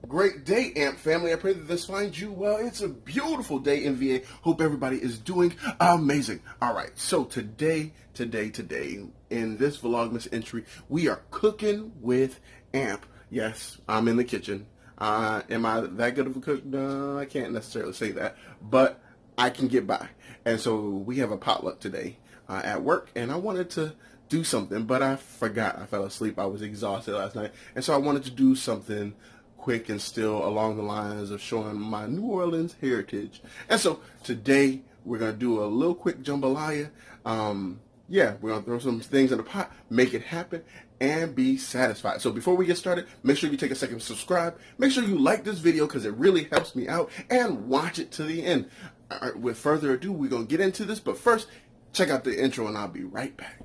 Great day, AMP family. I pray that this finds you well. It's a beautiful day in VA. Hope everybody is doing amazing. All right, so today, in this Vlogmas entry, we are cooking with AMP. Yes, I'm in the kitchen. Am I that good of a cook? No, I can't necessarily say that, but I can get by. And so we have a potluck today at work, and I wanted to do something, but I forgot. I fell asleep. I was exhausted last night, and so I wanted to do something quick and still along the lines of showing my New Orleans heritage. And so today we're going to do a little quick jambalaya. Yeah, we're going to throw some things in the pot, make it happen, and be satisfied. So before we get started, make sure you take a second to subscribe. Make sure you like this video because it really helps me out, and watch it to the end. All right, with further ado, we're going to get into this, but first, check out the intro and I'll be right back.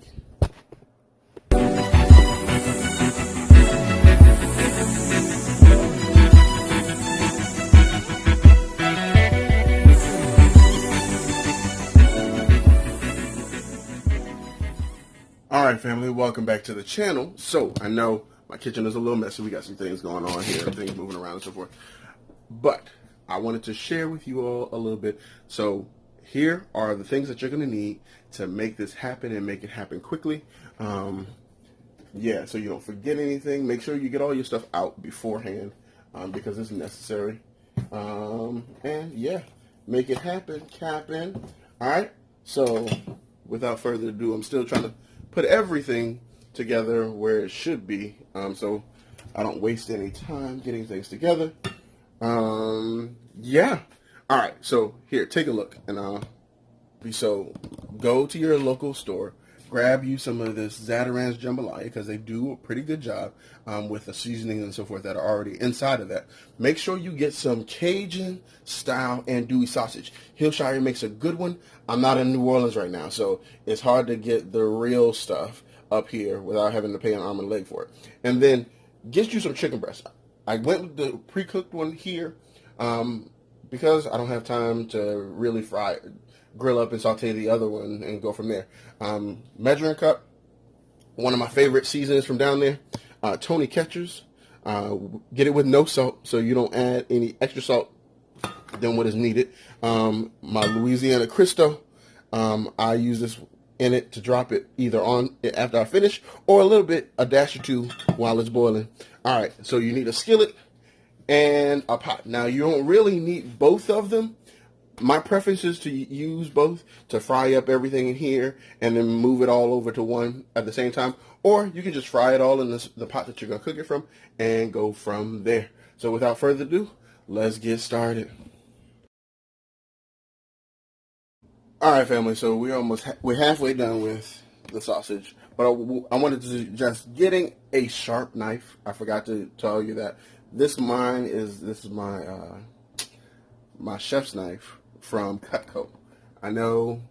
All right, family, welcome back to the channel. So I know my kitchen is a little messy. We got some things going on here, things moving around and so forth. But I wanted to share with you all a little bit. So here are the things that you're going to need to make this happen and make it happen quickly. Yeah, so you don't forget anything. Make sure you get all your stuff out beforehand because it's necessary. And yeah, make it happen, Cap'n. All right, so without further ado, I'm still trying to put everything together where it should be, so I don't waste any time getting things together. Yeah. All right. So here, take a look, and so go to your local store, grab you some of this Zatarain's jambalaya because they do a pretty good job with the seasoning and so forth that are already inside of that. Make sure you get some Cajun style andouille sausage. Hillshire makes a good one. I'm not in New Orleans right now, so it's hard to get the real stuff up here without having to pay an arm and a leg for it. And then get you some chicken breast. I went with the pre-cooked one here because I don't have time to really grill up and saute the other one and go from there. Measuring cup, one of my favorite seasonings from down there, Tony Ketchers. Get it with no salt so you don't add any extra salt than what is needed. My Louisiana Cristo, I use this in it to drop it either on it after I finish or a little bit, a dash or two while it's boiling. All right, so you need a skillet and a pot. Now, you don't really need both of them. My preference is to use both to fry up everything in here and then move it all over to one at the same time. Or you can just fry it all in the pot that you're going to cook it from and go from there. So without further ado, let's get started. All right, family, so we're halfway done with the sausage. But I wanted to suggest getting a sharp knife. I forgot to tell you that. This is my my chef's knife from Cutco. I know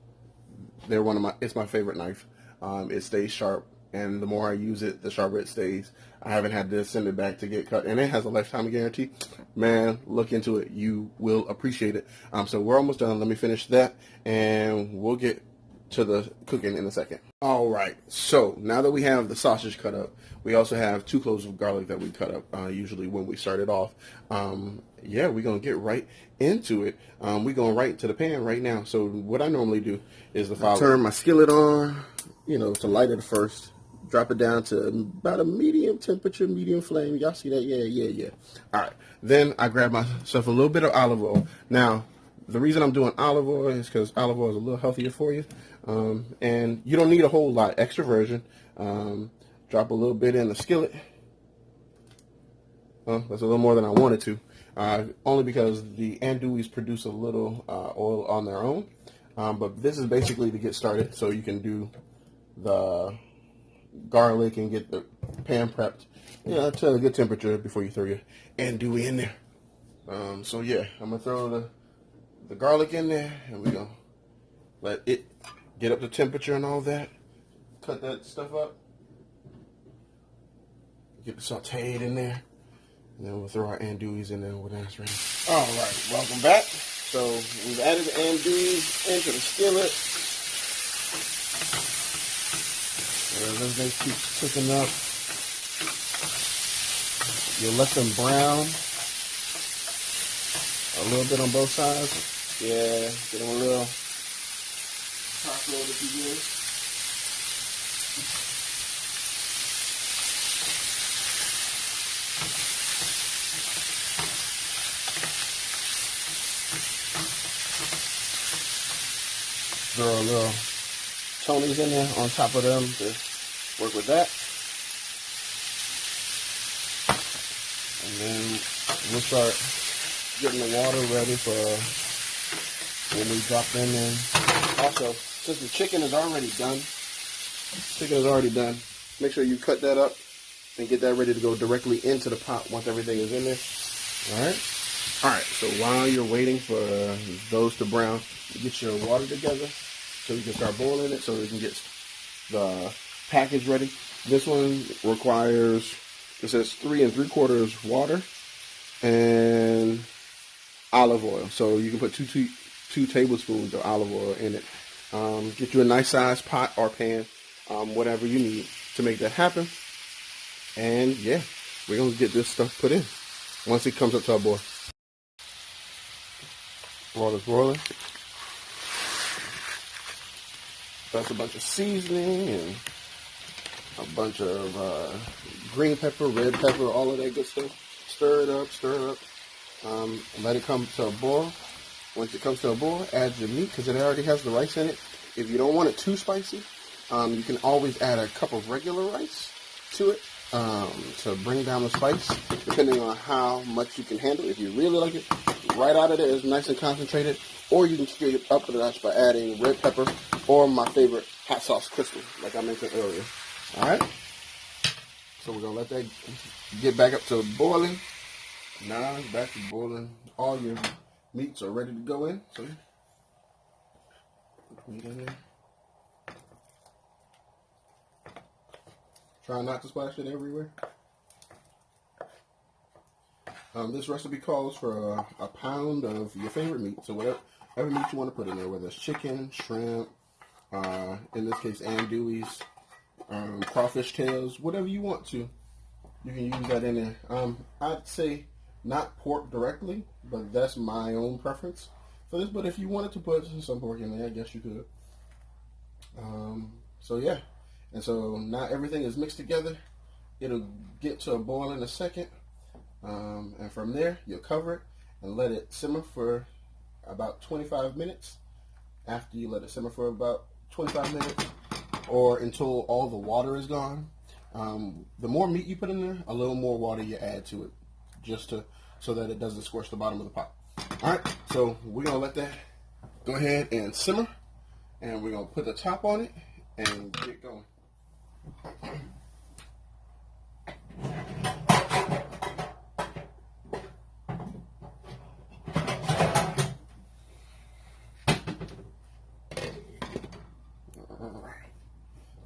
it's my favorite knife. It stays sharp, and the more I use it, the sharper it stays. I haven't had to send it back to get cut, and it has a lifetime guarantee. Man, look into it. You will appreciate it. So we're almost done. Let me finish that, and we'll get to the cooking in a second. All right, so now that we have the sausage cut up, we also have 2 cloves of garlic that we cut up usually when we start it off. Yeah, we're going to get right into it. We're going right into the pan right now. So what I normally do is the following. Turn my skillet on, to light it first. Drop it down to about a medium temperature, medium flame. Y'all see that? Yeah. All right. Then I grab myself a little bit of olive oil. Now, the reason I'm doing olive oil is because olive oil is a little healthier for you. And you don't need a whole lot. Extra virgin. Drop a little bit in the skillet. That's a little more than I wanted to. Only because the andouilles produce a little oil on their own. But this is basically to get started so you can do the garlic and get the pan prepped to a good temperature before you throw your andouille in there. So yeah, I'm going to throw the garlic in there, and we're going to let it get up to temperature and all that. Cut that stuff up. Get the sauteed in there. And then we'll throw our andouilles in there when that's ready. All right, welcome back. So we've added the andouilles into the skillet. As they keep cooking up, you'll let them brown A little bit on both sides. Yeah, get them a little taco if you will. Throw a little Tony's in there on top of them to work with that. And then we'll start getting the water ready for when we drop them in. Also, since the chicken is already done, make sure you cut that up and get that ready to go directly into the pot once everything is in there. Alright, so while you're waiting for those to brown, you get your water together so you can start boiling it so we can get the package ready. This one requires, it says 3 3/4 water and olive oil. So you can put two tablespoons of olive oil in it. Get you a nice sized pot or pan, whatever you need to make that happen. And yeah, we're going to get this stuff put in once it comes up to a boil. Water's boiling. That's a bunch of seasoning and a bunch of green pepper, red pepper, all of that good stuff. Stir it up. Let it come to a boil. Once it comes to a boil, add your meat because it already has the rice in it. If you don't want it too spicy, you can always add a cup of regular rice to it to bring down the spice, depending on how much you can handle. If you really like it, right out of there is nice and concentrated, or you can scale it up a notch by adding red pepper or my favorite hot sauce crystal, like I mentioned earlier. All right, so we're gonna let that get back up to boiling. Now it's back to boiling. All your meats are ready to go in. So put the meat in there. Try not to splash it everywhere. This recipe calls for a pound of your favorite meat. So whatever meat you want to put in there, whether it's chicken, shrimp, in this case andouilles, crawfish tails, whatever you want to, you can use that in there. I'd say not pork directly, but that's my own preference for this. But if you wanted to put some pork in there, I guess you could. So yeah, and so now everything is mixed together. It'll get to a boil in a second. And from there, you'll cover it and let it simmer for about 25 minutes. After you let it simmer for about 25 minutes or until all the water is gone. The more meat you put in there, a little more water you add to it, just so that it doesn't scorch the bottom of the pot. All right, so we're going to let that go ahead and simmer, and we're going to put the top on it and get going.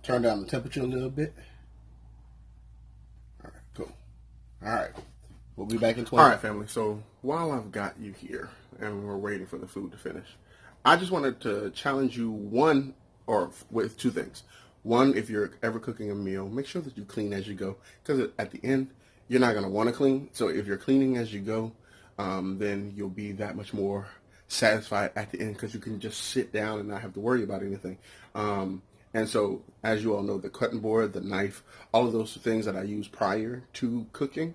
Turn down the temperature a little bit. All right, cool. All right, we'll be back in 20. All right, family. So while I've got you here and we're waiting for the food to finish, I just wanted to challenge you with two things. One, if you're ever cooking a meal, make sure that you clean as you go, because at the end, you're not going to want to clean. So if you're cleaning as you go, then you'll be that much more satisfied at the end because you can just sit down and not have to worry about anything. And so, as you all know, the cutting board, the knife, all of those things that I use prior to cooking,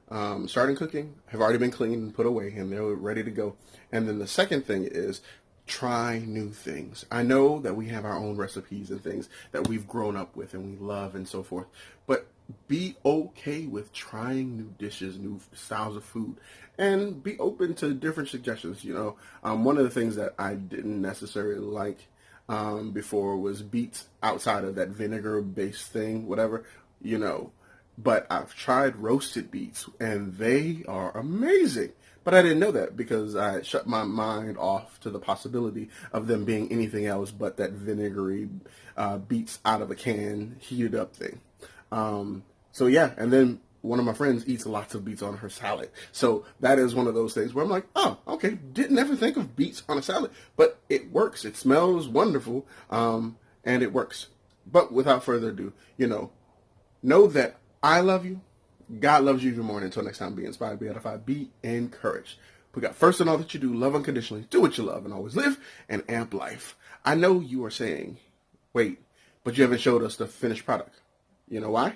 starting cooking, have already been cleaned and put away, and they're ready to go. And then the second thing is try new things. I know that we have our own recipes and things that we've grown up with and we love and so forth, but be okay with trying new dishes, new styles of food, and be open to different suggestions. One of the things that I didn't necessarily like before was beets outside of that vinegar-based thing, whatever, but I've tried roasted beets and they are amazing. But I didn't know that because I shut my mind off to the possibility of them being anything else but that vinegary beets out of a can heated up thing. So yeah, and then one of my friends eats lots of beets on her salad. So that is one of those things where I'm like, oh, okay, didn't ever think of beets on a salad, but it works. It smells wonderful, and it works. But without further ado, know that I love you. God loves you even more. And until next time, be inspired, be edified, be encouraged. We got first in all that you do, love unconditionally, do what you love, and always live and amp life. I know you are saying, wait, but you haven't showed us the finished product. You know why?